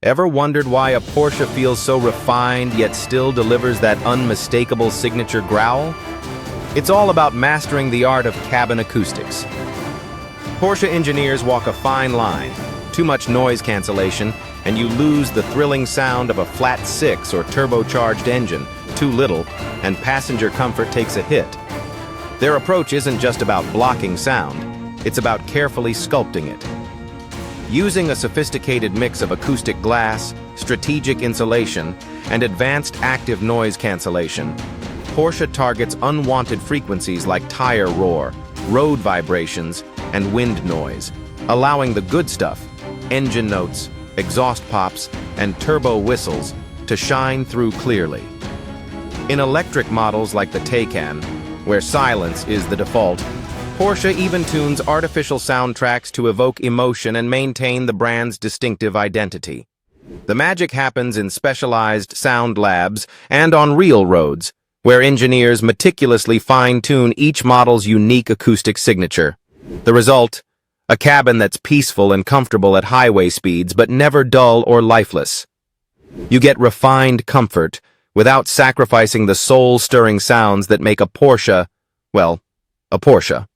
Ever wondered why a Porsche feels so refined yet still delivers that unmistakable signature growl? It's all about mastering the art of cabin acoustics. Porsche engineers walk a fine line. Too much noise cancellation, and you lose the thrilling sound of a flat six or turbocharged engine. Too little, and passenger comfort takes a hit. Their approach isn't just about blocking sound, it's about carefully sculpting it. Using a sophisticated mix of acoustic glass, strategic insulation, and advanced active noise cancellation, Porsche targets unwanted frequencies like tire roar, road vibrations, and wind noise, allowing the good stuff, engine notes, exhaust pops, and turbo whistles, to shine through clearly. In electric models like the Taycan, where silence is the default, Porsche even tunes artificial soundtracks to evoke emotion and maintain the brand's distinctive identity. The magic happens in specialized sound labs and on real roads, where engineers meticulously fine-tune each model's unique acoustic signature. The result? A cabin that's peaceful and comfortable at highway speeds, but never dull or lifeless. You get refined comfort without sacrificing the soul-stirring sounds that make a Porsche, well, a Porsche.